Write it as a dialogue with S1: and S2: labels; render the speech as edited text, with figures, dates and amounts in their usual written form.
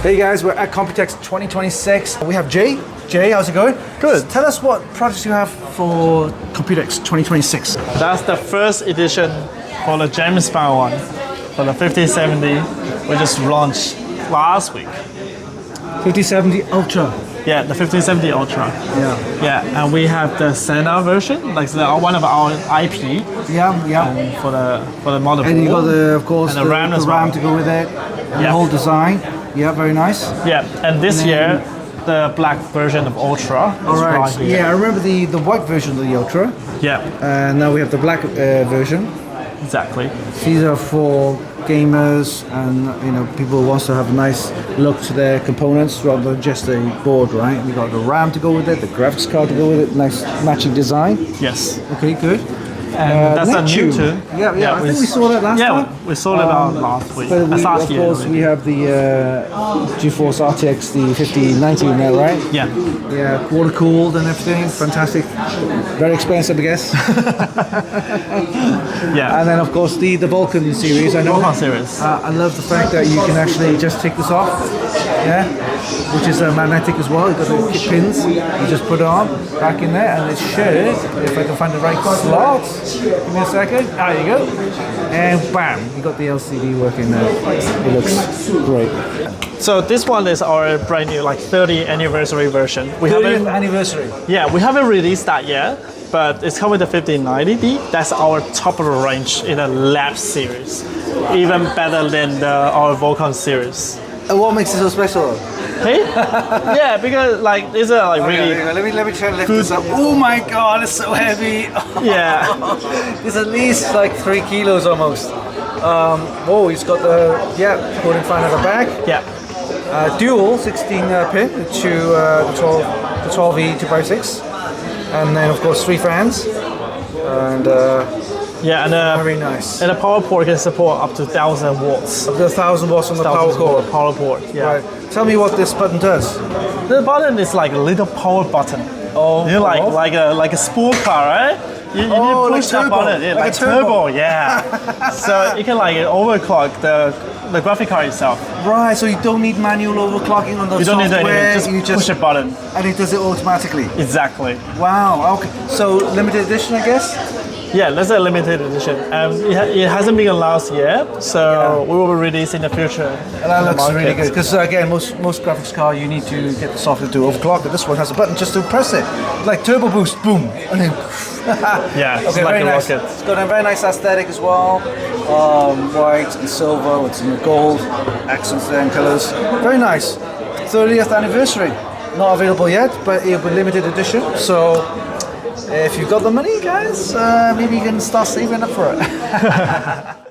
S1: Hey guys, we're at Computex 2026. We have Jay. Jay, how's it going?
S2: Good.
S1: Tell us what projects you have for Computex 2026.
S2: That's the first edition for the James Bond one, for the 5070. We just launched last week.
S1: 5070 Ultra.
S2: Yeah, the 5070 Ultra.
S1: Yeah.
S2: Yeah, and we have the standard version, like one of our IP.
S1: Yeah.
S2: For the motherboard.
S1: And you got the, of course,
S2: and the RAM as well.
S1: to go with it. And the whole design. Yeah, very nice.
S2: Yeah, and this year, the black version of Ultra.
S1: All right. Yeah, I remember the white version of the Ultra.
S2: Yeah.
S1: And now we have the black version.
S2: Exactly.
S1: These are for gamers and people who wants to have a nice look to their components rather than just a board, right? We got the RAM to go with it, the graphics card to go with it, nice matching design.
S2: Yes.
S1: Okay, good.
S2: And that's a new too.
S1: Yeah. I think we saw that last time.
S2: Yeah, we saw it last week.
S1: But
S2: last
S1: of
S2: year.
S1: course, we have the GeForce RTX, the 5090 now, right?
S2: Yeah.
S1: Yeah, water cooled and everything. Fantastic. Very expensive, I guess.
S2: Yeah.
S1: And then, of course, the Vulcan series. I know.
S2: Vulcan series.
S1: I love the fact that you can actually just take this off. Yeah. Which is magnetic as well. You've got the pins. You just put it on, back in there, and it should, if I can find the right slot. Give me a second. There you go. And bam, you got the LCD working there. It looks great.
S2: So this one is our brand new, 30th anniversary version.
S1: 30th anniversary.
S2: Yeah, we haven't released that yet, but it's coming with the 5090D. That's our top of the range in the lab series. Even better than our Vulcan series.
S1: And what makes it so special?
S2: Hey? Yeah, because these are really.
S1: Let me try to lift this up. Oh my god, it's so heavy.
S2: Yeah.
S1: It's at least 3 kilos almost. Oh, he's got the cooling fan at the back.
S2: Yeah.
S1: Dual 16 pin to the 12E 256, and then of course 3 fans. And very nice.
S2: And the power port can support up to 1,000 watts.
S1: Up to 1,000 watts on the power cord.
S2: Power port. Yeah.
S1: Right. Tell me what this button does.
S2: The button is like a little power button.
S1: Oh.
S2: You know, like a sport car, right? You need to push that button. Yeah, like a turbo. Yeah. So you can overclock the graphic card itself.
S1: Right. So you don't need manual overclocking on the software.
S2: You don't need anything. Just push a button.
S1: And it does it automatically.
S2: Exactly.
S1: Wow. Okay. So limited edition, I guess.
S2: Yeah, that's a limited edition. It hasn't been announced yet, so we will be releasing in the future.
S1: And that looks really good, because again, most graphics card you need to get the software to overclock, but this one has a button just to press it, like turbo boost, boom, and then.
S2: Yeah, it's
S1: okay,
S2: like
S1: very
S2: a
S1: nice.
S2: rocket.
S1: It's got a very nice aesthetic as well, white and silver with some gold accents there and colors. Very nice. 30th anniversary, not available yet, but it'll be limited edition. So. If you've got the money, guys, maybe you can start saving up for it.